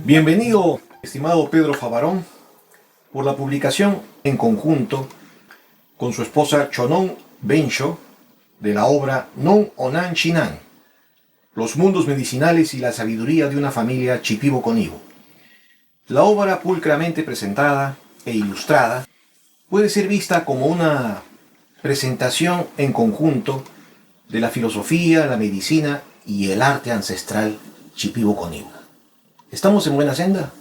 Bienvenido, estimado Pedro Favarón, por la publicación en conjunto con su esposa Chonon Bencho de la obra Non Onan Chinan, Los mundos medicinales y la sabiduría de una familia Chipibo-Conibo. La obra, pulcramente presentada e ilustrada, puede ser vista como una presentación en conjunto de la filosofía, la medicina y el arte ancestral Chipibo-Conibo. ¿Estamos en buena senda?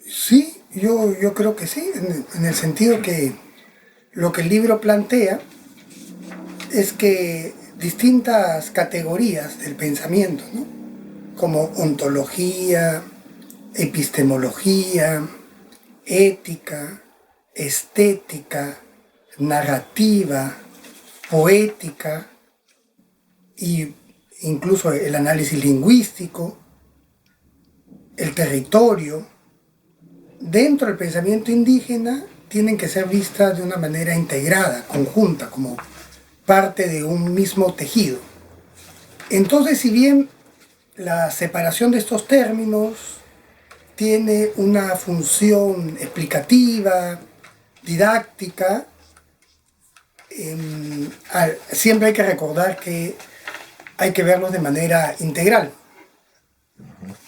Sí, yo creo que sí, en el sentido que lo que el libro plantea es que distintas categorías del pensamiento, ¿no?, como ontología, epistemología, ética, estética, narrativa, poética y incluso el análisis lingüístico, el territorio, dentro del pensamiento indígena tienen que ser vistas de una manera integrada, conjunta, como parte de un mismo tejido. Entonces, si bien la separación de estos términos tiene una función explicativa, didáctica, siempre hay que recordar que hay que verlos de manera integral.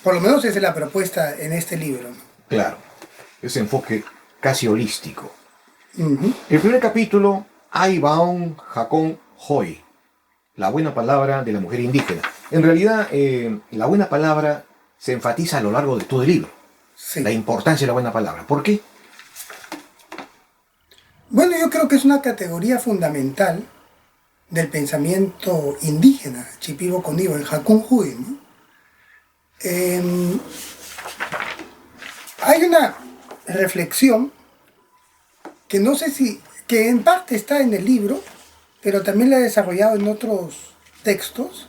Por lo menos esa es la propuesta en este libro. Claro, ese enfoque casi holístico. Uh-huh. El primer capítulo, Aibaon Hakon Hoy, la buena palabra de la mujer indígena. En realidad, la buena palabra se enfatiza a lo largo de todo el libro. Sí. La importancia de la buena palabra. ¿Por qué? Bueno, yo creo que es una categoría fundamental del pensamiento indígena, Chipibo-Conibo, el Hakon Hui, ¿no? Hay una reflexión que no sé si, que en parte está en el libro, pero también la he desarrollado en otros textos,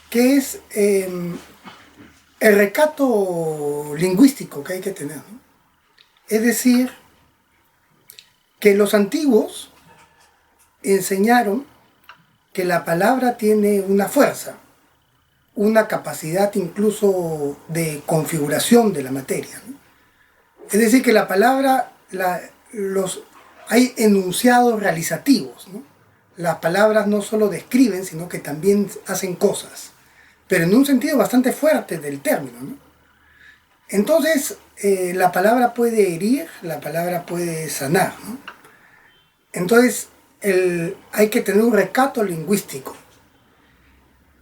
que es el recato lingüístico que hay que tener, ¿no? Es decir, que los antiguos enseñaron que la palabra tiene una fuerza, una capacidad incluso de configuración de la materia, ¿no? Es decir, que la palabra, hay enunciados realizativos, ¿no? Las palabras no solo describen, sino que también hacen cosas, pero en un sentido bastante fuerte del término, ¿no? Entonces, la palabra puede herir, la palabra puede sanar, ¿no? Entonces, hay que tener un recato lingüístico,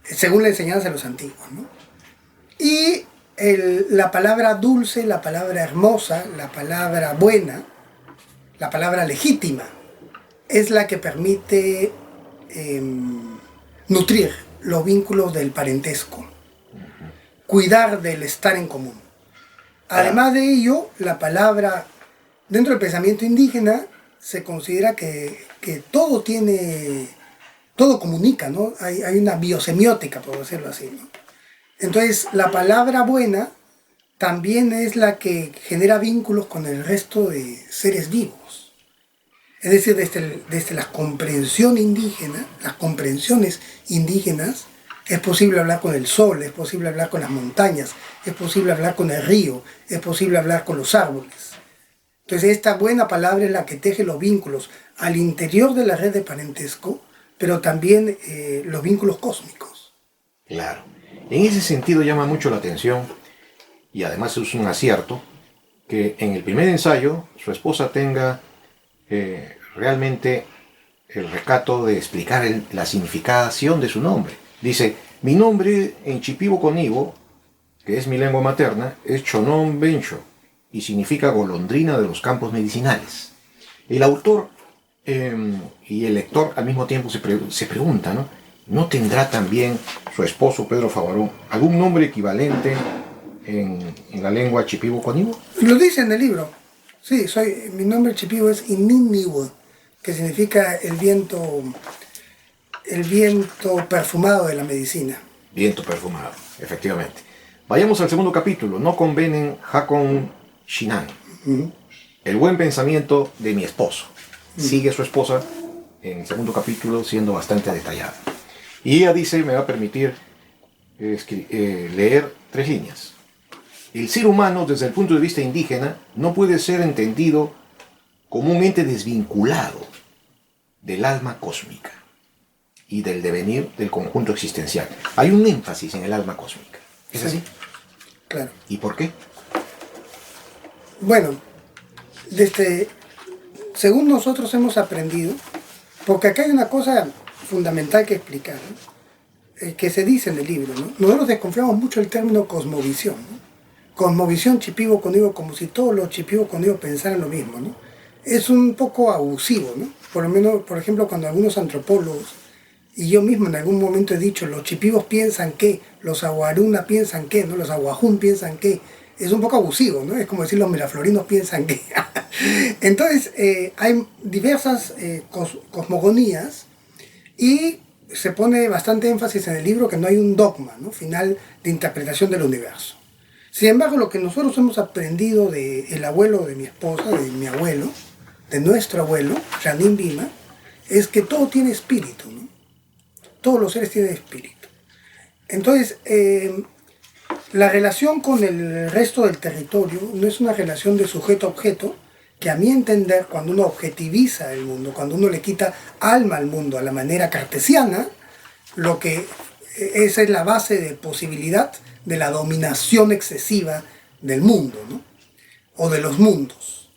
según la enseñanza de los antiguos, ¿no? Y la palabra dulce, la palabra hermosa, la palabra buena, la palabra legítima, es la que permite nutrir los vínculos del parentesco, cuidar del estar en común. Además de ello, la palabra, dentro del pensamiento indígena, se considera que todo comunica, ¿no? Hay una biosemiótica, por decirlo así, ¿no? Entonces, la palabra buena también es la que genera vínculos con el resto de seres vivos. Es decir, desde la comprensión indígena, las comprensiones indígenas, es posible hablar con el sol, es posible hablar con las montañas, es posible hablar con el río, es posible hablar con los árboles. Entonces, esta buena palabra es la que teje los vínculos al interior de la red de parentesco, pero también los vínculos cósmicos. Claro. En ese sentido llama mucho la atención, y además es un acierto, que en el primer ensayo su esposa tenga realmente el recato de explicar la significación de su nombre. Dice, mi nombre en Chipibo-Conibo, que es mi lengua materna, es Chonon Bencho, y significa golondrina de los campos medicinales. El autor y el lector al mismo tiempo se pregunta, ¿no tendrá también su esposo Pedro Favarón algún nombre equivalente en la lengua Chipibo-Conibo? Lo dice en el libro. Sí, mi nombre Chipibo es Ininiwo, que significa el viento perfumado de la medicina. Viento perfumado, efectivamente. Vayamos al segundo capítulo, No convenen Hakon Shinan. Uh-huh. El buen pensamiento de mi esposo. Sigue su esposa en el segundo capítulo siendo bastante detallada. Y ella dice, me va a permitir leer 3 líneas. El ser humano, desde el punto de vista indígena, no puede ser entendido como un ente desvinculado del alma cósmica y del devenir del conjunto existencial. Hay un énfasis en el alma cósmica. ¿Es así? Claro. ¿Y por qué? Bueno, según nosotros hemos aprendido, porque acá hay una cosa fundamental que explicar, ¿no? Que se dice en el libro, ¿no? Nosotros desconfiamos mucho del término cosmovisión, ¿no? Cosmovisión chipivo conmigo, como si todos los chipivos conmigo pensaran lo mismo, ¿no? Es un poco abusivo, ¿no? Por lo menos, por ejemplo, cuando algunos antropólogos, y yo mismo en algún momento he dicho, los chipivos piensan que, los aguaruna piensan que, ¿no? Los aguajún piensan que, es un poco abusivo, ¿no? Es como decir los miraflorinos piensan que. Entonces, hay diversas cosmogonías y se pone bastante énfasis en el libro que no hay un dogma, ¿no? Final de interpretación del universo. Sin embargo, lo que nosotros hemos aprendido del abuelo de mi esposa, de mi abuelo, de nuestro abuelo, Janín Bima, es que todo tiene espíritu, ¿no? Todos los seres tienen espíritu. Entonces, la relación con el resto del territorio no es una relación de sujeto-objeto, que a mi entender, cuando uno objetiviza el mundo, cuando uno le quita alma al mundo a la manera cartesiana, lo que esa es la base de posibilidad de la dominación excesiva del mundo, ¿no? O de los mundos.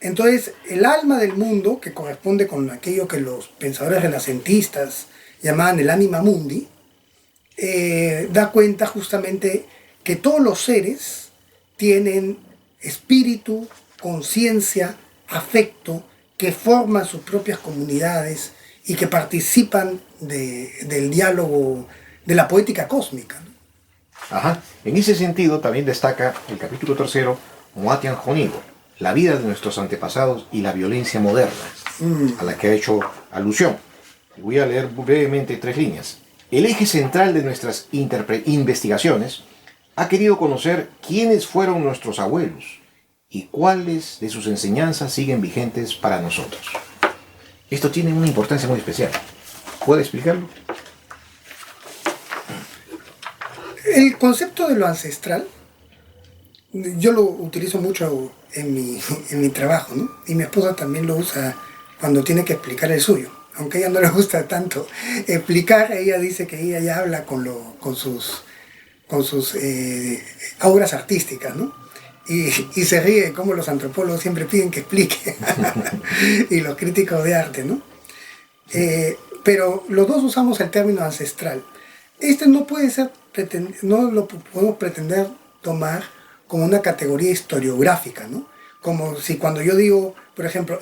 Entonces, el alma del mundo, que corresponde con aquello que los pensadores renacentistas llamaban el anima mundi, da cuenta justamente que todos los seres tienen espíritu, conciencia, afecto, que forman sus propias comunidades y que participan del diálogo, de la poética cósmica, ¿no? Ajá. En ese sentido también destaca el capítulo 3, Moatian Jonigo, la vida de nuestros antepasados y la violencia moderna, a la que ha hecho alusión. Voy a leer brevemente 3 líneas. El eje central de nuestras investigaciones ha querido conocer quiénes fueron nuestros abuelos y cuáles de sus enseñanzas siguen vigentes para nosotros. Esto tiene una importancia muy especial. ¿Puede explicarlo? El concepto de lo ancestral, yo lo utilizo mucho en mi trabajo, ¿no? Y mi esposa también lo usa cuando tiene que explicar el suyo. Aunque a ella no le gusta tanto explicar, ella dice que ella ya habla con sus obras artísticas, ¿no? Y se ríe como los antropólogos siempre piden que explique, y los críticos de arte, ¿no? Pero los dos usamos el término ancestral. Este no puede ser, no lo podemos pretender tomar como una categoría historiográfica, ¿no? Como si cuando yo digo, por ejemplo,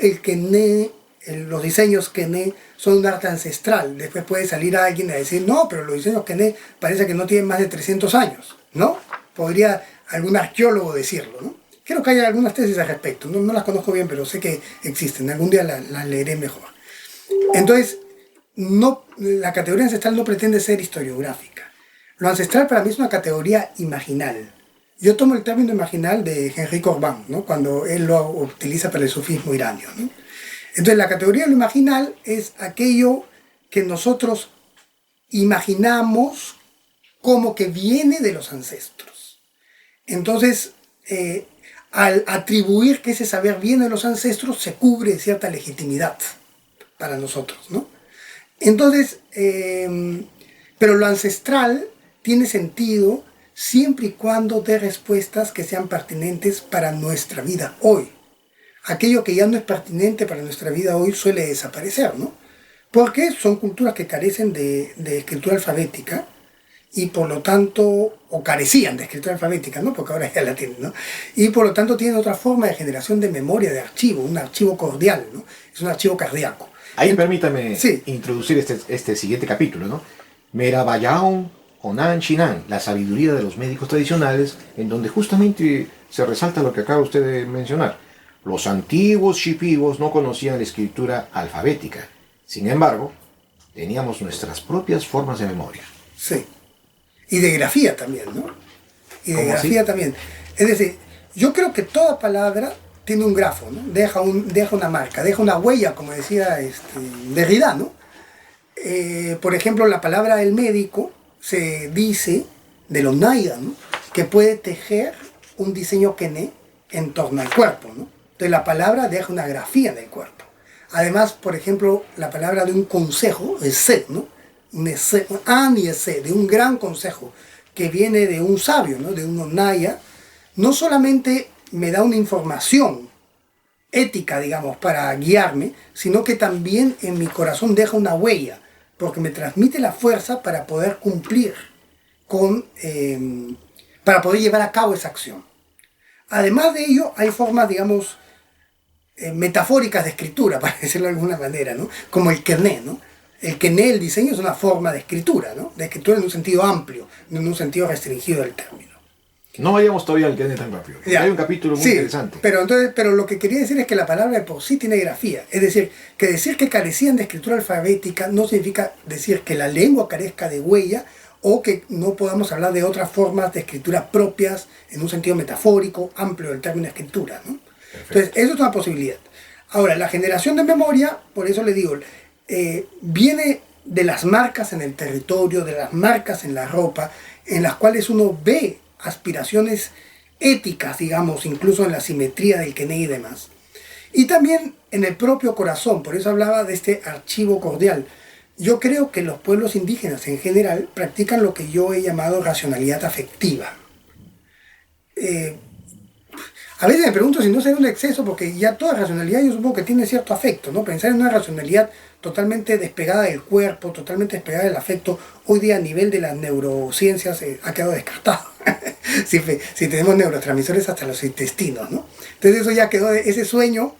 los diseños Quené son un arte ancestral, después puede salir alguien a decir, no, pero los diseños Quené parece que no tienen más de 300 años, ¿no? Podría algún arqueólogo decirlo, ¿no? Creo que hay algunas tesis al respecto, no las conozco bien, pero sé que existen, algún día las leeré mejor. Entonces, la categoría ancestral no pretende ser historiográfica. Lo ancestral para mí es una categoría imaginal. Yo tomo el término imaginal de Henri Corbin, ¿no? Cuando él lo utiliza para el sufismo iranio, ¿no? Entonces la categoría de lo imaginal es aquello que nosotros imaginamos como que viene de los ancestros. Entonces, al atribuir que ese saber viene de los ancestros, se cubre cierta legitimidad para nosotros, ¿no? Entonces, pero lo ancestral tiene sentido siempre y cuando dé respuestas que sean pertinentes para nuestra vida hoy. Aquello que ya no es pertinente para nuestra vida hoy suele desaparecer, ¿no? Porque son culturas que carecen de escritura alfabética y por lo tanto, o carecían de escritura alfabética, ¿no? Porque ahora ya la tienen, ¿no? Y por lo tanto tienen otra forma de generación de memoria, de archivo, un archivo cordial, ¿no? Es un archivo cardíaco. Ahí permítame introducir este siguiente capítulo, ¿no? Merabayaon Onan Chinan, la sabiduría de los médicos tradicionales, en donde justamente se resalta lo que acaba usted de mencionar. Los antiguos shipibos no conocían la escritura alfabética. Sin embargo, teníamos nuestras propias formas de memoria. Sí. Y de grafía también, ¿no? Y de grafía también. Es decir, yo creo que toda palabra tiene un grafo, ¿no? Deja una marca, deja una huella, como decía Derrida, ¿no? Por ejemplo, la palabra el médico se dice del Onaida, ¿no? Que puede tejer un diseño quené en torno al cuerpo, ¿no? Entonces la palabra deja una grafía en el cuerpo. Además, por ejemplo, la palabra de un consejo, el set, ¿no? Un an y ese, de un gran consejo, que viene de un sabio, ¿no? De un Onaya, no solamente me da una información ética, digamos, para guiarme, sino que también en mi corazón deja una huella, porque me transmite la fuerza para poder cumplir para poder llevar a cabo esa acción. Además de ello, hay formas, digamos, metafóricas de escritura, para decirlo de alguna manera, ¿no? Como el quené, ¿no? El quené, el diseño, es una forma de escritura, ¿no? De escritura en un sentido amplio, no en un sentido restringido del término. No vayamos todavía al quené tan rápido. Ya. Hay un capítulo muy interesante. Pero lo que quería decir es que la palabra de por sí tiene grafía. Es decir que carecían de escritura alfabética no significa decir que la lengua carezca de huella o que no podamos hablar de otras formas de escritura propias en un sentido metafórico, amplio del término escritura, ¿no? Entonces, eso es una posibilidad. Ahora, la generación de memoria, por eso le digo, viene de las marcas en el territorio, de las marcas en la ropa, en las cuales uno ve aspiraciones éticas, digamos, incluso en la simetría del quené y demás. Y también en el propio corazón, por eso hablaba de este archivo cordial. Yo creo que los pueblos indígenas en general practican lo que yo he llamado racionalidad afectiva. A veces me pregunto si no será un exceso, porque ya toda racionalidad yo supongo que tiene cierto afecto, ¿no? Pensar en una racionalidad totalmente despegada del cuerpo, totalmente despegada del afecto, hoy día a nivel de las neurociencias ha quedado descartado. si tenemos neurotransmisores hasta los intestinos, ¿no? Entonces eso ya quedó, ese sueño,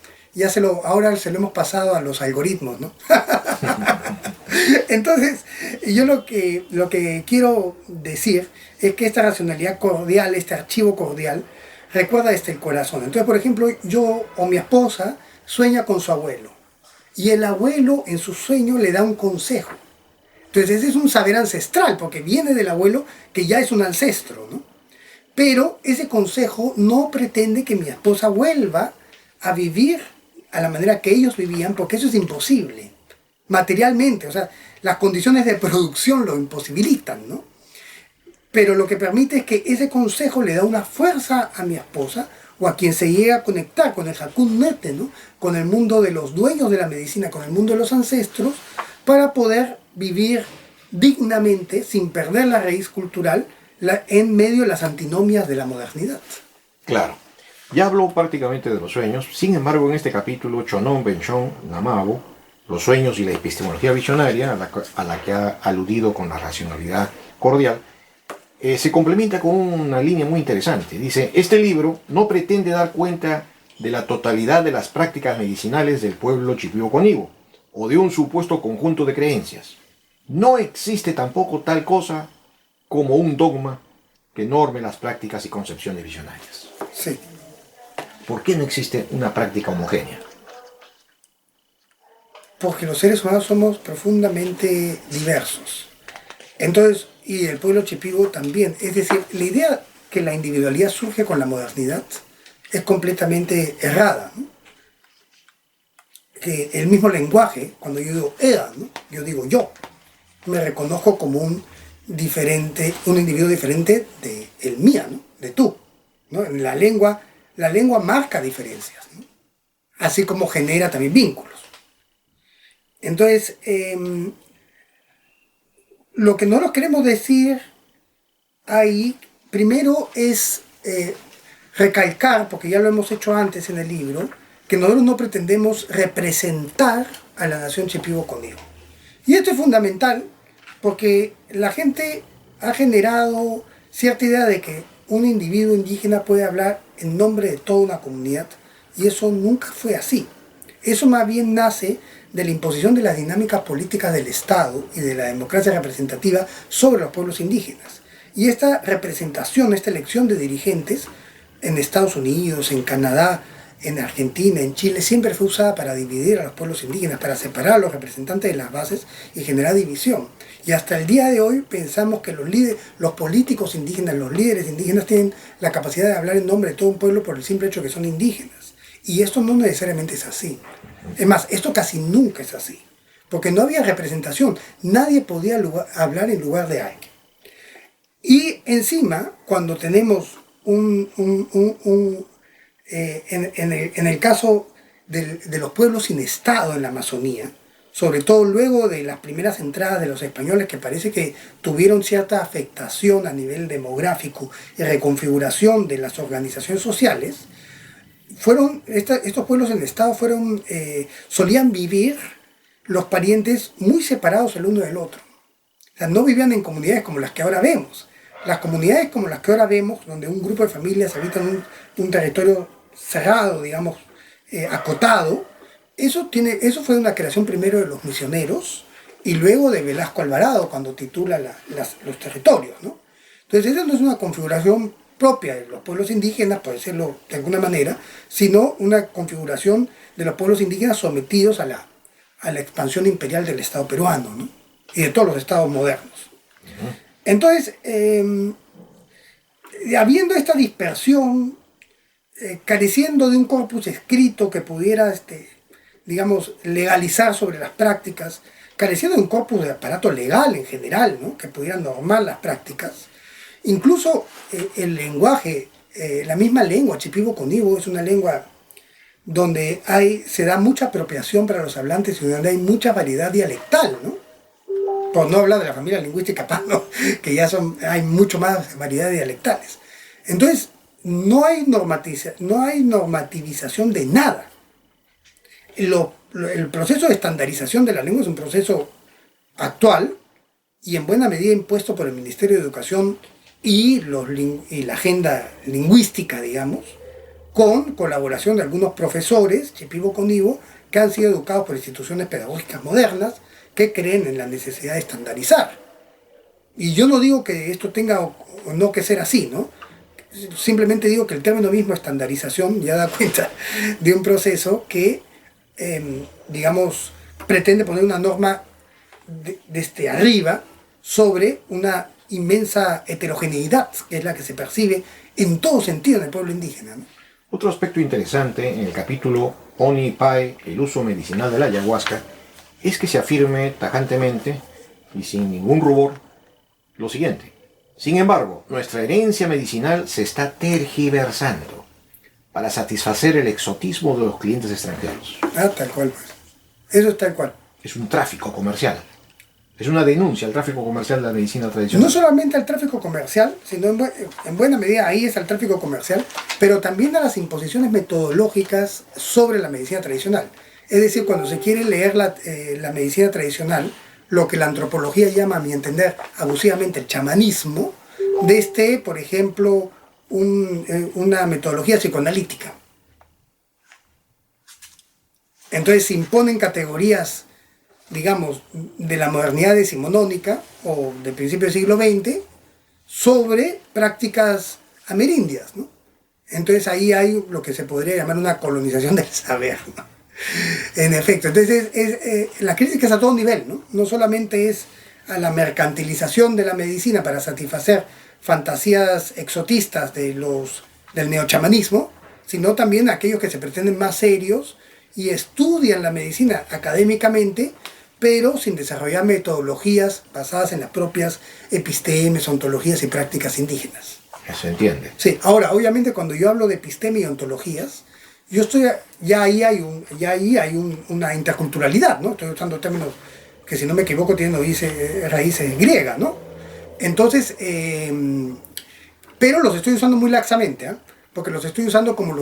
ahora se lo hemos pasado a los algoritmos, ¿no? Entonces, yo lo que quiero decir es que esta racionalidad cordial, este archivo cordial, recuerda el corazón. Entonces, por ejemplo, yo o mi esposa sueña con su abuelo. Y el abuelo en su sueño le da un consejo. Entonces ese es un saber ancestral, porque viene del abuelo que ya es un ancestro, ¿no? Pero ese consejo no pretende que mi esposa vuelva a vivir a la manera que ellos vivían, porque eso es imposible, materialmente. O sea, las condiciones de producción lo imposibilitan, ¿no? Pero lo que permite es que ese consejo le da una fuerza a mi esposa, o a quien se llega a conectar con el Hakun Nete, ¿no? Con el mundo de los dueños de la medicina, con el mundo de los ancestros, para poder vivir dignamente, sin perder la raíz cultural, en medio de las antinomias de la modernidad. Claro. Ya habló prácticamente de los sueños. Sin embargo, en este capítulo, Chonon Benchon Namabo, los sueños y la epistemología visionaria, a la que ha aludido con la racionalidad cordial, se complementa con una línea muy interesante. Dice, este libro no pretende dar cuenta de la totalidad de las prácticas medicinales del pueblo Chipió-Conibo, o de un supuesto conjunto de creencias. No existe tampoco tal cosa como un dogma que norme las prácticas y concepciones visionarias. Sí. ¿Por qué no existe una práctica homogénea? Porque los seres humanos somos profundamente diversos. Entonces, y el pueblo chipigo también. Es decir, la idea que la individualidad surge con la modernidad es completamente errada, ¿no? Que el mismo lenguaje, cuando yo digo eda, ¿no? Yo digo yo, me reconozco como un individuo diferente de el mía, ¿no? De tú, ¿no? La lengua marca diferencias, ¿no? Así como genera también vínculos. Entonces, lo que nosotros queremos decir ahí, primero es recalcar, porque ya lo hemos hecho antes en el libro, que nosotros no pretendemos representar a la nación Shipibo-Conibo. Y esto es fundamental porque la gente ha generado cierta idea de que un individuo indígena puede hablar en nombre de toda una comunidad, y eso nunca fue así. Eso más bien nace de la imposición de las dinámicas políticas del Estado y de la democracia representativa sobre los pueblos indígenas. Y esta representación, esta elección de dirigentes en Estados Unidos, en Canadá, en Argentina, en Chile, siempre fue usada para dividir a los pueblos indígenas, para separar a los representantes de las bases y generar división. Y hasta el día de hoy pensamos que los políticos indígenas, los líderes indígenas tienen la capacidad de hablar en nombre de todo un pueblo por el simple hecho de que son indígenas. Y esto no necesariamente es así. Es más, esto casi nunca es así. Porque no había representación. Nadie podía hablar en lugar de alguien. Y encima, cuando tenemos en el caso de los pueblos sin Estado en la Amazonía, sobre todo luego de las primeras entradas de los españoles, que parece que tuvieron cierta afectación a nivel demográfico y reconfiguración de las organizaciones sociales, estos pueblos en Estado solían vivir los parientes muy separados el uno del otro. O sea, no vivían en comunidades como las que ahora vemos. Las comunidades como las que ahora vemos, donde un grupo de familias habitan un territorio cerrado, digamos, acotado, eso fue una creación primero de los misioneros y luego de Velasco Alvarado cuando titula los territorios, ¿no? Entonces esa no es una configuración propia de los pueblos indígenas, por decirlo de alguna manera, sino una configuración de los pueblos indígenas sometidos a la expansión imperial del Estado peruano, ¿no? Y de todos los estados modernos. Entonces, habiendo esta dispersión, careciendo de un corpus escrito que pudiera, digamos, legalizar sobre las prácticas, careciendo de un corpus de aparato legal en general, ¿no? Que pudiera normar las prácticas, incluso el lenguaje, la misma lengua, Shipibo-Conibo, es una lengua donde se da mucha apropiación para los hablantes y donde hay mucha variedad dialectal, ¿no? Por no hablar de la familia lingüística Pano, que ya hay mucho más variedad dialectales. Entonces, no hay normativización de nada. El proceso de estandarización de la lengua es un proceso actual y en buena medida impuesto por el Ministerio de Educación y la agenda lingüística, digamos, con colaboración de algunos profesores, Shipibo-Conibo, que han sido educados por instituciones pedagógicas modernas, que creen en la necesidad de estandarizar. Y yo no digo que esto tenga o no que ser así, ¿no? Simplemente digo que el término mismo estandarización ya da cuenta de un proceso que, digamos, pretende poner una norma desde arriba sobre una inmensa heterogeneidad, que es la que se percibe en todo sentido en el pueblo indígena, ¿no? Otro aspecto interesante en el capítulo Oni y Pai, el uso medicinal de la ayahuasca, es que se afirme tajantemente y sin ningún rubor lo siguiente. Sin embargo, nuestra herencia medicinal se está tergiversando para satisfacer el exotismo de los clientes extranjeros. Tal cual, pues. Eso es tal cual. Es un tráfico comercial. Es una denuncia al tráfico comercial de la medicina tradicional. No solamente al tráfico comercial, sino en buena medida ahí es al tráfico comercial, pero también a las imposiciones metodológicas sobre la medicina tradicional. Es decir, cuando se quiere leer la medicina tradicional, lo que la antropología llama, a mi entender, abusivamente el chamanismo, por ejemplo, una metodología psicoanalítica. Entonces se imponen categorías, digamos, de la modernidad decimonónica o del principio del siglo XX sobre prácticas amerindias, ¿no? Entonces ahí hay lo que se podría llamar una colonización del saber, ¿no? En efecto, entonces la crítica es a todo nivel, ¿no? No solamente es a la mercantilización de la medicina para satisfacer fantasías exotistas del neochamanismo, sino también a aquellos que se pretenden más serios y estudian la medicina académicamente, pero sin desarrollar metodologías basadas en las propias epistemes, ontologías y prácticas indígenas. Se entiende. Sí, ahora, obviamente cuando yo hablo de episteme y ontologías, ya ahí hay una interculturalidad, ¿no? Estoy usando términos que, si no me equivoco, tienen raíces griegas, ¿no? Entonces, pero los estoy usando muy laxamente, ¿eh? Porque los estoy usando como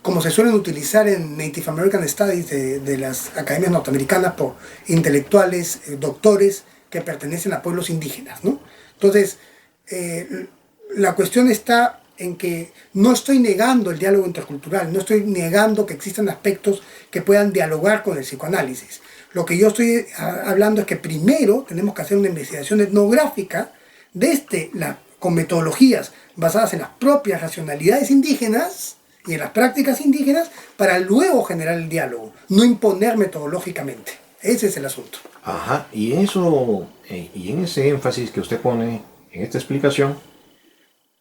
como se suelen utilizar en Native American Studies de las academias norteamericanas por intelectuales, doctores que pertenecen a pueblos indígenas, ¿no? Entonces, la cuestión está en que no estoy negando el diálogo intercultural, no estoy negando que existan aspectos que puedan dialogar con el psicoanálisis. Lo que yo estoy hablando es que primero tenemos que hacer una investigación etnográfica con metodologías basadas en las propias racionalidades indígenas y en las prácticas indígenas para luego generar el diálogo, no imponer metodológicamente. Ese es el asunto. Ajá, y en ese énfasis que usted pone en esta explicación,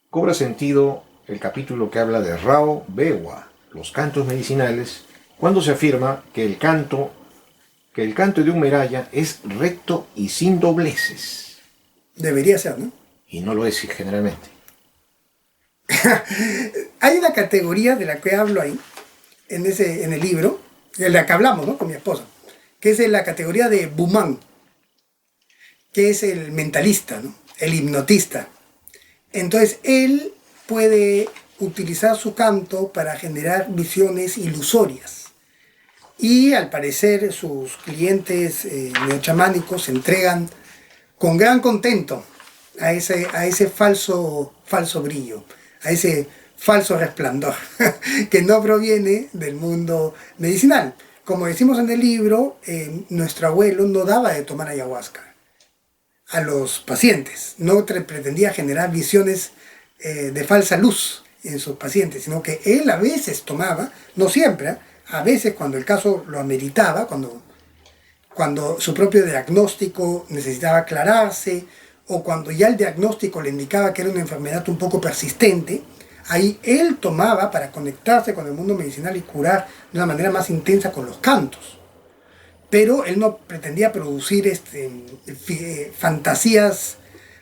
cobra sentido el capítulo que habla de Rao Bewa, los cantos medicinales, cuando se afirma que el canto de un meraya es recto y sin dobleces. Debería ser, ¿no? Y no lo es generalmente. Hay una categoría de la que hablo ahí, en el libro, de la que hablamos, ¿no? Con mi esposa, que es la categoría de Bumán, que es el mentalista, ¿no? El hipnotista. Entonces, él puede utilizar su canto para generar visiones ilusorias. Y al parecer sus clientes neochamánicos se entregan con gran contento a ese falso brillo, a ese falso resplandor, que no proviene del mundo medicinal. Como decimos en el libro, nuestro abuelo no daba de tomar ayahuasca a los pacientes, no pretendía generar visiones de falsa luz en sus pacientes, sino que él a veces tomaba, no siempre, a veces cuando el caso lo ameritaba, cuando su propio diagnóstico necesitaba aclararse, o cuando ya el diagnóstico le indicaba que era una enfermedad un poco persistente, ahí él tomaba para conectarse con el mundo medicinal y curar de una manera más intensa con los cantos. Pero él no pretendía producir fantasías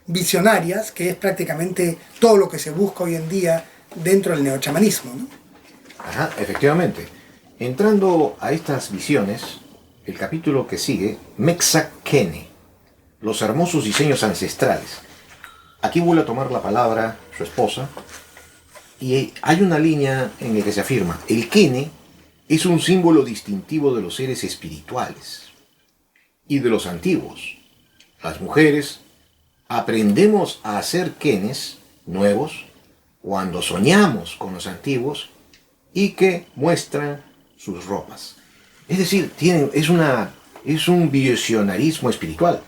visionarias, que es prácticamente todo lo que se busca hoy en día dentro del neochamanismo, ¿no? Ajá, efectivamente. Entrando a estas visiones, el capítulo que sigue, Mexaquene, los hermosos diseños ancestrales. Aquí vuelve a tomar la palabra su esposa, y hay una línea en la que se afirma, el quene es un símbolo distintivo de los seres espirituales y de los antiguos. Las mujeres aprendemos a hacer quenes nuevos cuando soñamos con los antiguos y que muestran sus ropas. Es decir, es un visionarismo espiritual.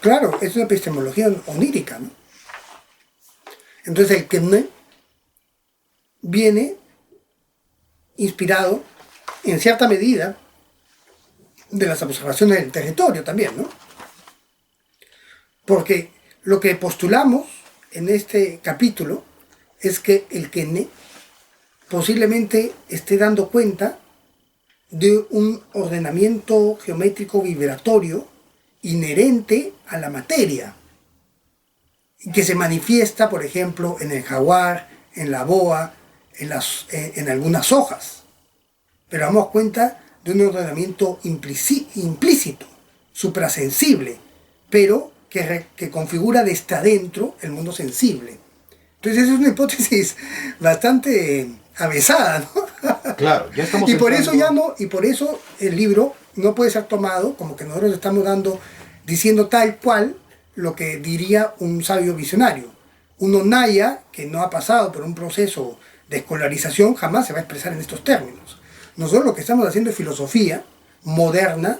Claro, es una epistemología onírica, ¿no? Entonces el Kemne viene inspirado en cierta medida de las observaciones del territorio también, ¿no? Porque lo que postulamos en este capítulo es que el Kemne posiblemente esté dando cuenta de un ordenamiento geométrico vibratorio inherente a la materia, que se manifiesta, por ejemplo, en el jaguar, en la boa, en algunas hojas. Pero damos cuenta de un ordenamiento implícito, suprasensible, pero que configura desde adentro el mundo sensible. Entonces esa es una hipótesis bastante avesada, ¿no? Claro, ya estamos y por entrando... y por eso el libro no puede ser tomado como que nosotros estamos diciendo tal cual lo que diría un sabio visionario. Un onaya que no ha pasado por un proceso de escolarización jamás se va a expresar en estos términos. Nosotros lo que estamos haciendo es filosofía moderna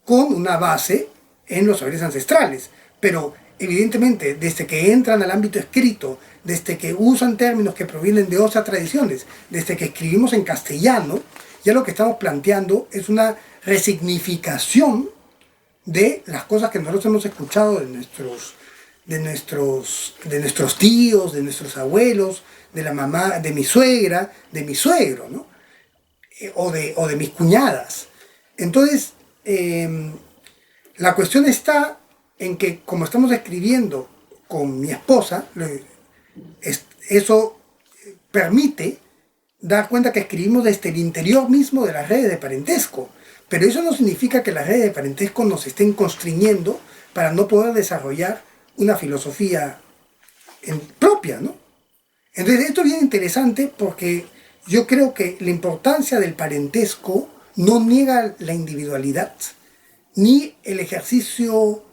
con una base en los saberes ancestrales, pero evidentemente desde que entran al ámbito escrito, desde que usan términos que provienen de otras tradiciones, desde que escribimos en castellano, ya lo que estamos planteando es una resignificación de las cosas que nosotros hemos escuchado de nuestros tíos, de nuestros abuelos, de la mamá, de mi suegra, de mi suegro, ¿no? O de mis cuñadas. Entonces, la cuestión está en que, como estamos escribiendo con mi esposa, eso permite dar cuenta que escribimos desde el interior mismo de las redes de parentesco. Pero eso no significa que las redes de parentesco nos estén constriñendo para no poder desarrollar una filosofía propia, ¿no? Entonces esto es bien interesante porque yo creo que la importancia del parentesco no niega la individualidad ni el ejercicio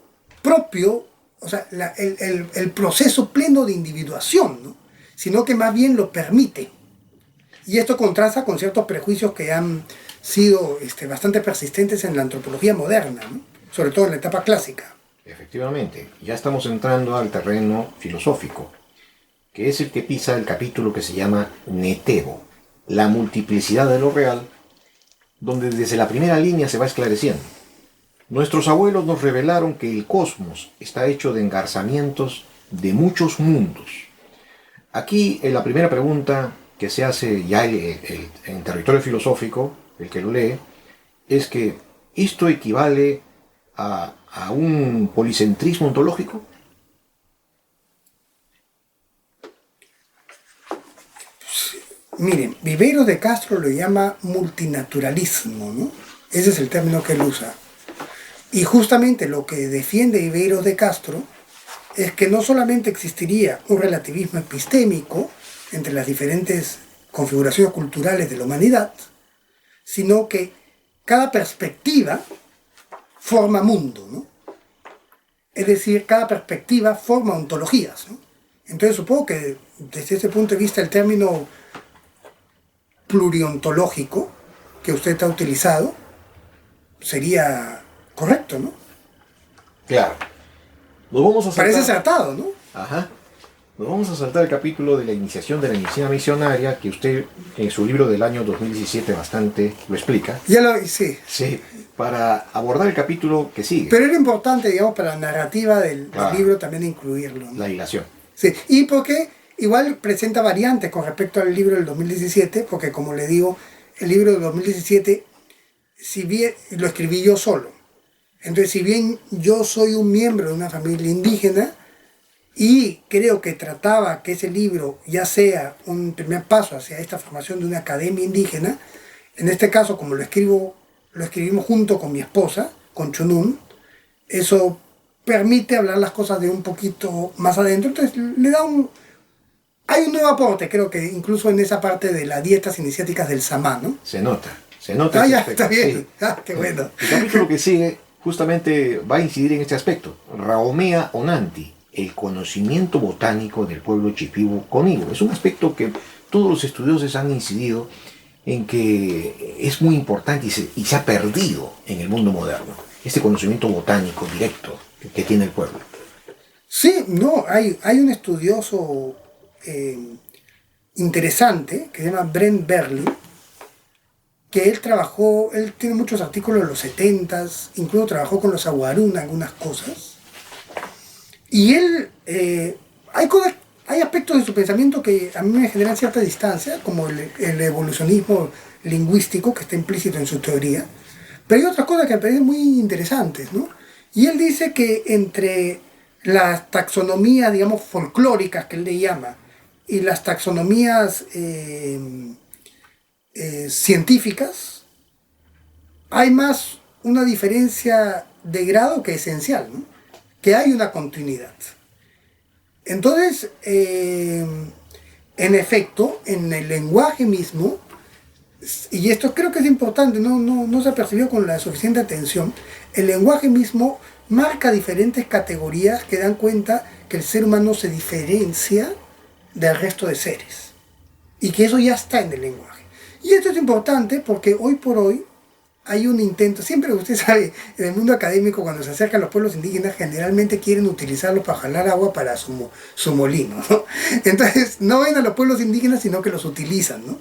propio, o sea, el proceso pleno de individuación, ¿no? Sino que más bien lo permite. Y esto contrasta con ciertos prejuicios que han sido bastante persistentes en la antropología moderna, ¿no? Sobre todo en la etapa clásica. Efectivamente, ya estamos entrando al terreno filosófico, que es el que pisa el capítulo que se llama Netebo, la multiplicidad de lo real, donde desde la primera línea se va esclareciendo. Nuestros abuelos nos revelaron que el cosmos está hecho de engarzamientos de muchos mundos. Aquí, en la primera pregunta que se hace ya en territorio filosófico, el que lo lee, es que esto equivale a un policentrismo ontológico. Miren, Viveros de Castro lo llama multinaturalismo, ¿no? Ese es el término que él usa. Y justamente lo que defiende Viveros de Castro es que no solamente existiría un relativismo epistémico entre las diferentes configuraciones culturales de la humanidad, sino que cada perspectiva forma mundo, ¿no? Es decir, cada perspectiva forma ontologías, ¿no? Entonces supongo que desde ese punto de vista el término pluriontológico que usted ha utilizado sería correcto, ¿no? Claro. Nos vamos a saltar... Parece acertado, ¿no? Ajá. Nos vamos a saltar el capítulo de la iniciación de la medicina misionaria, que usted en su libro del año 2017 bastante lo explica. Sí. Sí, para abordar el capítulo que sigue. Pero era importante, digamos, para la narrativa del libro también incluirlo, ¿no? La hilación. Sí, y porque igual presenta variantes con respecto al libro del 2017, porque como le digo, el libro del 2017, si bien lo escribí yo solo, entonces si bien yo soy un miembro de una familia indígena, y creo que trataba que ese libro ya sea un primer paso hacia esta formación de una academia indígena, en este caso como lo escribimos junto con mi esposa, con Chunun, eso permite hablar las cosas de un poquito más adentro, entonces le da hay un nuevo aporte, creo que incluso en esa parte de las dietas iniciáticas del samá, ¿no? Se nota. Ah, ya, está bien, Sí. qué bueno. El capítulo que sigue justamente va a incidir en este aspecto. Raomea Onanti, el conocimiento botánico del pueblo Shipibo Conibo. Es un aspecto que todos los estudiosos han incidido en que es muy importante y se ha perdido en el mundo moderno. Este conocimiento botánico directo que tiene el pueblo. Sí, no, hay un estudioso interesante que se llama Brent Berlin, que él tiene muchos artículos de los 70s, incluso trabajó con los Aguaruna algunas cosas. Y él, hay aspectos de su pensamiento que a mí me generan cierta distancia, como el evolucionismo lingüístico que está implícito en su teoría, pero hay otras cosas que me parecen muy interesantes, ¿no? Y él dice que entre las taxonomías, digamos, folclóricas que él le llama, y las taxonomías científicas, hay más una diferencia de grado que esencial, ¿no? Que hay una continuidad. Entonces, en efecto, en el lenguaje mismo, y esto creo que es importante, no se percibió con la suficiente atención, el lenguaje mismo marca diferentes categorías que dan cuenta que el ser humano se diferencia del resto de seres, y que eso ya está en el lenguaje. Y esto es importante porque hoy por hoy hay un intento, siempre usted sabe, en el mundo académico cuando se acercan los pueblos indígenas generalmente quieren utilizarlos para jalar agua para su molino, ¿no? Entonces no ven a los pueblos indígenas sino que los utilizan, ¿no?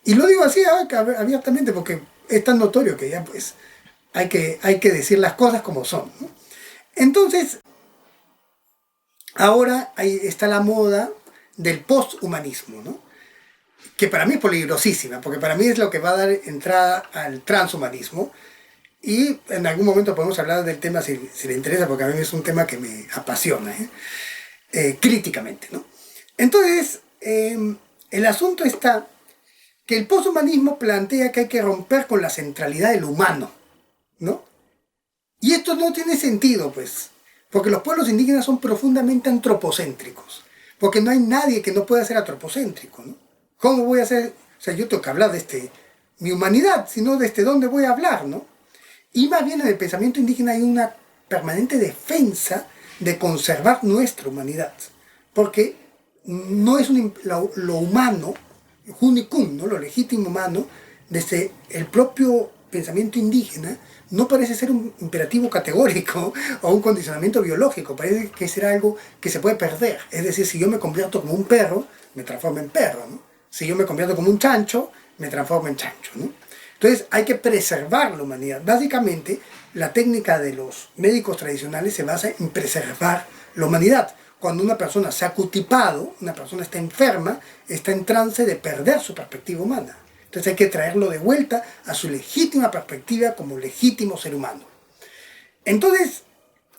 Y lo digo así abiertamente porque es tan notorio que ya pues hay que decir las cosas como son, ¿no? Entonces, ahora ahí está la moda del posthumanismo, ¿no? Que para mí es peligrosísima, porque para mí es lo que va a dar entrada al transhumanismo, y en algún momento podemos hablar del tema si le interesa, porque a mí es un tema que me apasiona, críticamente, ¿no? Entonces, el asunto está que el posthumanismo plantea que hay que romper con la centralidad del humano, ¿no? Y esto no tiene sentido, pues, porque los pueblos indígenas son profundamente antropocéntricos, porque no hay nadie que no pueda ser antropocéntrico, ¿no? ¿Cómo voy a hacer? O sea, yo tengo que hablar de mi humanidad, sino desde dónde voy a hablar, ¿no? Y más bien en el pensamiento indígena hay una permanente defensa de conservar nuestra humanidad, porque no es lo humano, Junicum, ¿no? Lo legítimo humano, desde el propio pensamiento indígena, no parece ser un imperativo categórico o un condicionamiento biológico, parece que es algo que se puede perder. Es decir, si yo me convierto como un perro, me transformo en perro, ¿no? Si yo me convierto como un chancho, me transformo en chancho, ¿no? Entonces hay que preservar la humanidad. Básicamente, la técnica de los médicos tradicionales se basa en preservar la humanidad. Cuando una persona se ha cutipado, una persona está enferma, está en trance de perder su perspectiva humana. Entonces hay que traerlo de vuelta a su legítima perspectiva como legítimo ser humano. Entonces,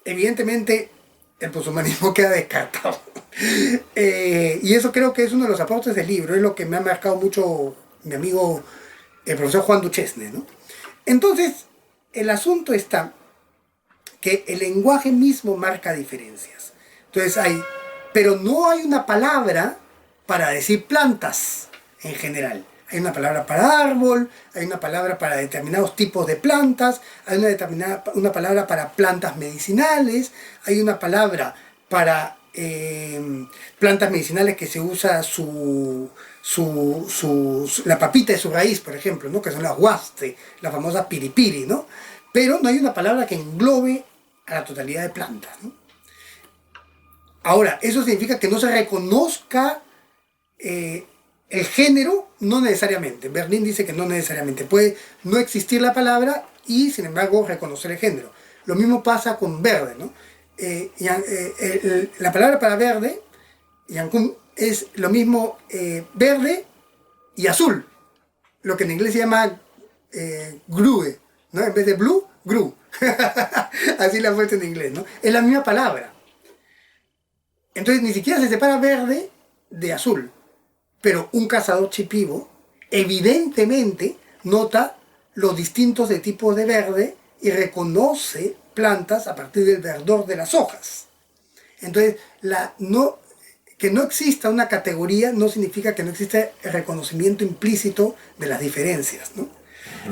evidentemente, el poshumanismo queda descartado. Y eso creo que es uno de los aportes del libro, es lo que me ha marcado mucho mi amigo el profesor Juan Duchesne, ¿no? Entonces, el asunto está que el lenguaje mismo marca diferencias. Entonces pero no hay una palabra para decir plantas en general. Hay una palabra para árbol, hay una palabra para determinados tipos de plantas, hay una palabra para plantas medicinales, hay una palabra para plantas medicinales que se usa la papita de su raíz, por ejemplo, ¿no? Que son las huaste, la famosa piripiri, ¿no? Pero no hay una palabra que englobe a la totalidad de plantas, ¿no? Ahora, eso significa que no se reconozca el género, no necesariamente. Berlín dice que no necesariamente. Puede no existir la palabra y, sin embargo, reconocer el género. Lo mismo pasa con verde, ¿no? La palabra para verde, Yankun, es lo mismo verde y azul. Lo que en inglés se llama grue, ¿no? En vez de blue, gru. Así la fuerza en inglés, ¿no? Es la misma palabra. Entonces ni siquiera se separa verde de azul. Pero un cazador chipivo evidentemente nota los distintos de tipos de verde y reconoce plantas a partir del verdor de las hojas. Entonces, que no exista una categoría no significa que no exista el reconocimiento implícito de las diferencias, ¿no?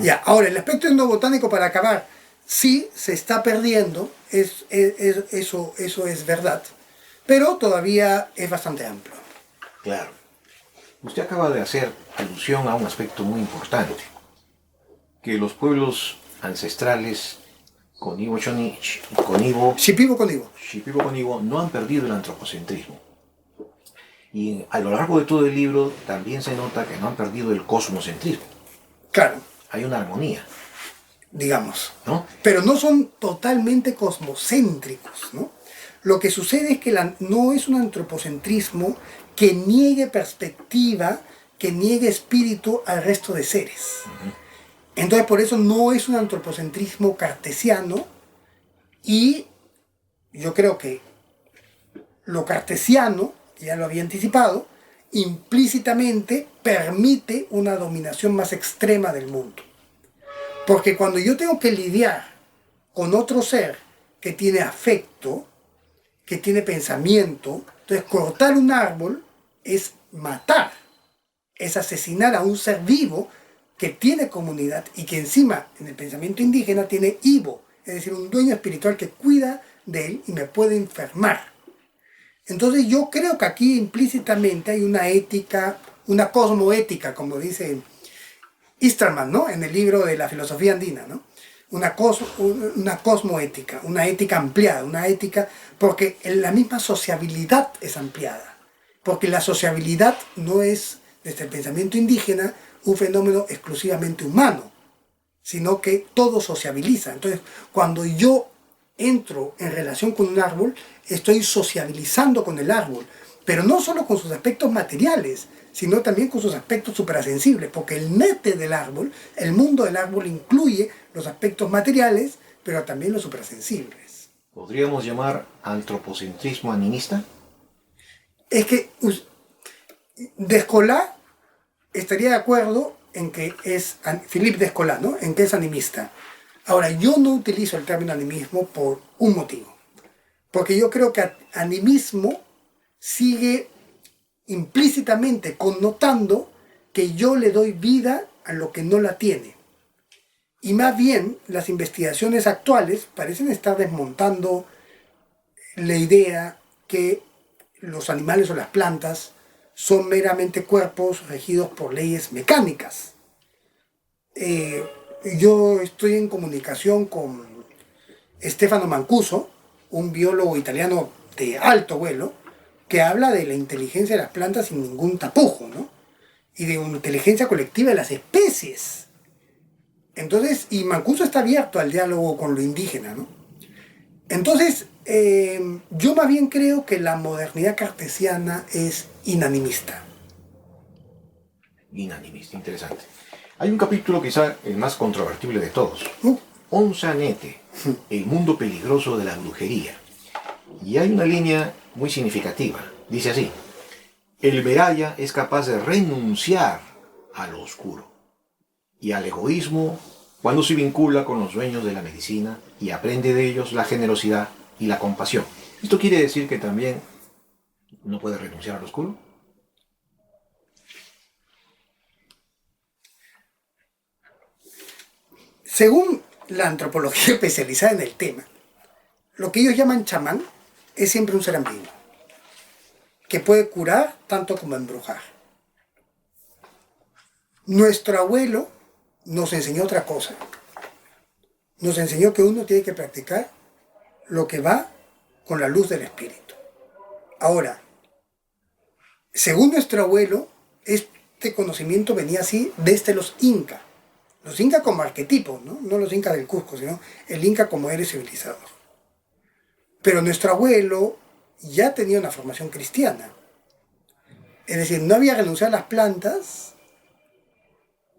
Ya, ahora, el aspecto etnobotánico, para acabar, sí se está perdiendo, eso es verdad, pero todavía es bastante amplio. Claro. Usted acaba de hacer alusión a un aspecto muy importante, que los pueblos ancestrales Shipibo-Conibo no han perdido el antropocentrismo. Y a lo largo de todo el libro también se nota que no han perdido el cosmocentrismo. Claro. Hay una armonía. Digamos, ¿no? Pero no son totalmente cosmocéntricos, ¿no? Lo que sucede es que no es un antropocentrismo que niegue perspectiva, que niegue espíritu al resto de seres. Entonces, por eso no es un antropocentrismo cartesiano, y yo creo que lo cartesiano, ya lo había anticipado, implícitamente permite una dominación más extrema del mundo. Porque cuando yo tengo que lidiar con otro ser que tiene afecto, que tiene pensamiento, entonces cortar un árbol es matar, es asesinar a un ser vivo que tiene comunidad y que encima en el pensamiento indígena tiene Ibo, es decir, un dueño espiritual que cuida de él y me puede enfermar. Entonces yo creo que aquí implícitamente hay una ética, una cosmoética, como dice Easterman, ¿no? En el libro de la filosofía andina, ¿no? Una cosmoética, una ética ampliada, una ética, porque la misma sociabilidad es ampliada, porque la sociabilidad no es, desde el pensamiento indígena, un fenómeno exclusivamente humano, sino que todo sociabiliza. Entonces, cuando yo entro en relación con un árbol, estoy sociabilizando con el árbol, pero no solo con sus aspectos materiales, sino también con sus aspectos suprasensibles, porque el mete del árbol, el mundo del árbol incluye los aspectos materiales, pero también los suprasensibles. ¿Podríamos llamar antropocentrismo animista? Es que Descola estaría de acuerdo en que es, Philippe Descola, ¿no? En que es animista. Ahora, yo no utilizo el término animismo por un motivo, porque yo creo que animismo sigue implícitamente connotando que yo le doy vida a lo que no la tiene. Y más bien, las investigaciones actuales parecen estar desmontando la idea que los animales o las plantas son meramente cuerpos regidos por leyes mecánicas. Yo estoy en comunicación con Stefano Mancuso, un biólogo italiano de alto vuelo, que habla de la inteligencia de las plantas sin ningún tapujo, ¿no? Y de una inteligencia colectiva de las especies. Entonces, y Mancuso está abierto al diálogo con lo indígena, ¿no? Entonces, yo más bien creo que la modernidad cartesiana es inanimista. Inanimista, interesante. Hay un capítulo quizá el más controvertible de todos. Onza Nete, el mundo peligroso de la brujería. Y hay una línea muy significativa. Dice así: el Meraya es capaz de renunciar a lo oscuro y al egoísmo cuando se vincula con los dueños de la medicina y aprende de ellos la generosidad y la compasión. ¿Esto quiere decir que también no puede renunciar al oscuro? Según la antropología especializada en el tema, lo que ellos llaman chamán es siempre un ser ambiguo, que puede curar tanto como embrujar. Nuestro abuelo nos enseñó otra cosa. Nos enseñó que uno tiene que practicar lo que va con la luz del espíritu. Ahora, según nuestro abuelo, este conocimiento venía así desde los incas. Los incas como arquetipos, ¿no? No los incas del Cusco, sino el inca como héroe civilizador. Pero nuestro abuelo ya tenía una formación cristiana. Es decir, no había renunciado a las plantas,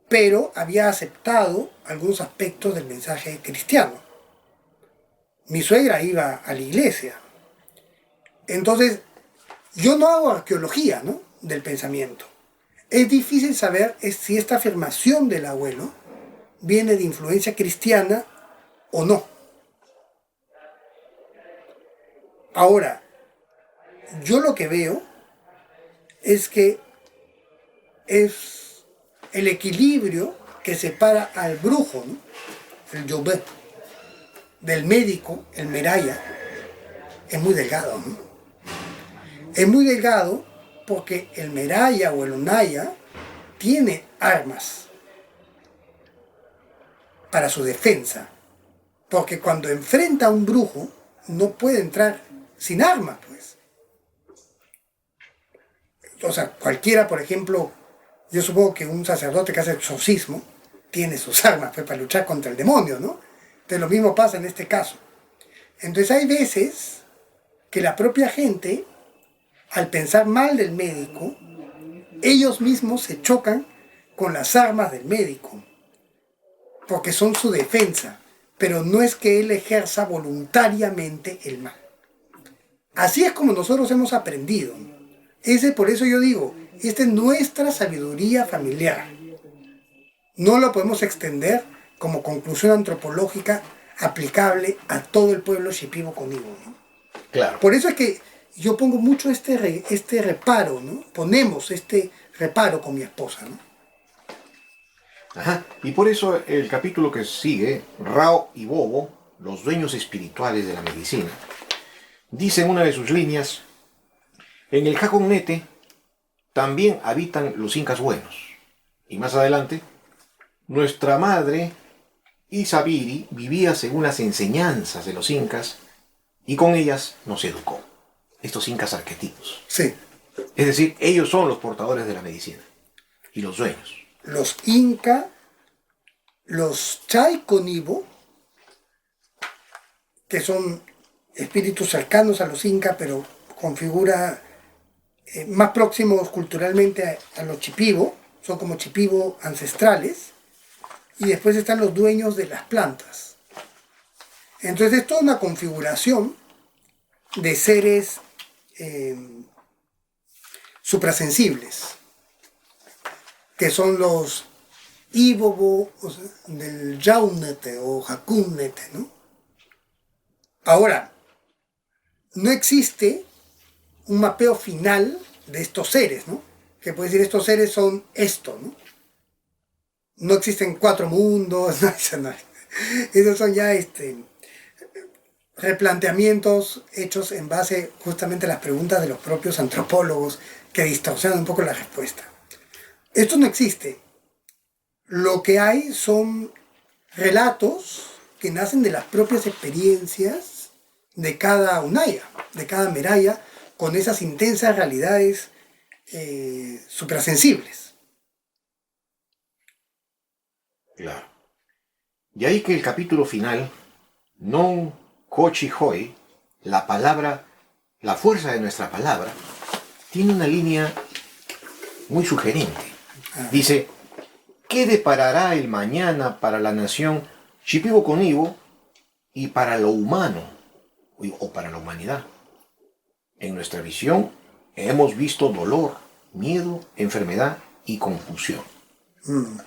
pero había aceptado algunos aspectos del mensaje cristiano. Mi suegra iba a la iglesia. Entonces, yo no hago arqueología, ¿no?, del pensamiento. Es difícil saber si esta afirmación del abuelo viene de influencia cristiana o no. Ahora, yo lo que veo es que es el equilibrio que separa al brujo, ¿no?, el yobé, del médico, el meraya, es muy delgado, ¿no? Es muy delgado porque el meraya o el unaya tiene armas para su defensa. Porque cuando enfrenta a un brujo, no puede entrar sin armas, pues. O sea, cualquiera, por ejemplo, yo supongo que un sacerdote que hace exorcismo tiene sus armas, pues, para luchar contra el demonio, ¿no? Entonces lo mismo pasa en este caso. Entonces hay veces que la propia gente, al pensar mal del médico, ellos mismos se chocan con las armas del médico, porque son su defensa, pero no es que él ejerza voluntariamente el mal. Así es como nosotros hemos aprendido. Por eso yo digo, esta es nuestra sabiduría familiar. No lo podemos extender como conclusión antropológica aplicable a todo el pueblo shipibo coníbo, ¿no? Claro. Por eso es que yo pongo mucho este reparo, ¿no? Ponemos este reparo con mi esposa, ¿no? Ajá. Y por eso el capítulo que sigue, Rao y Bobo, los dueños espirituales de la medicina, dice en una de sus líneas: en el Jaconete también habitan los incas buenos. Y más adelante, nuestra madre Isabiri vivía según las enseñanzas de los incas y con ellas nos educó. Estos incas arquetipos. Sí. Es decir, ellos son los portadores de la medicina y los dueños. Los inca, los chay conibo, que son espíritus cercanos a los incas, pero con figura más próximos culturalmente a los chipibo, son como chipibo ancestrales, y después están los dueños de las plantas. Entonces es toda una configuración de seres suprasensibles, que son los Ibobo, o sea, del Yaunete o Jacunnete, ¿no? Ahora, no existe un mapeo final de estos seres, ¿no? Que puede decir, estos seres son esto, ¿no? No existen 4 mundos, no, eso no. Esos son ya replanteamientos hechos en base justamente a las preguntas de los propios antropólogos que distorsionan un poco la respuesta. Esto no existe. Lo que hay son relatos que nacen de las propias experiencias de cada unaya, de cada meraya, con esas intensas realidades suprasensibles. Claro. Y ahí que el capítulo final, non kochi hoi, la palabra, la fuerza de nuestra palabra, tiene una línea muy sugerente. Dice: ¿qué deparará el mañana para la nación shipibo coníbo y para lo humano o para la humanidad? En nuestra visión, hemos visto dolor, miedo, enfermedad y confusión.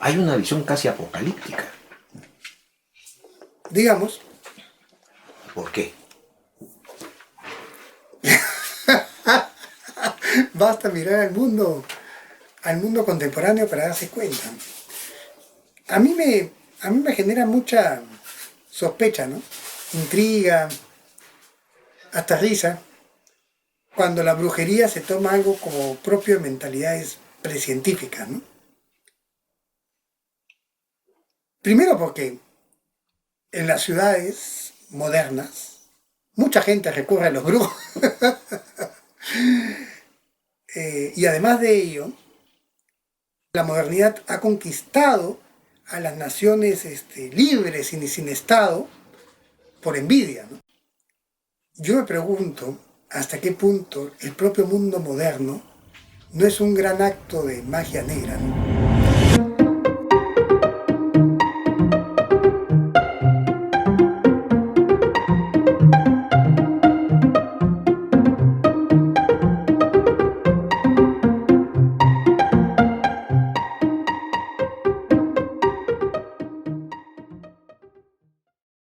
Hay una visión casi apocalíptica. Digamos, ¿Por qué? basta mirar al mundo contemporáneo para darse cuenta. A mí me genera mucha sospecha, ¿no? Intriga, hasta risa, cuando la brujería se toma algo como propio de mentalidades precientíficas, ¿no? Primero porque en las ciudades modernas mucha gente recurre a los brujos. Y además de ello, la modernidad ha conquistado a las naciones libres y sin Estado por envidia, ¿no? Yo me pregunto hasta qué punto el propio mundo moderno no es un gran acto de magia negra, ¿no?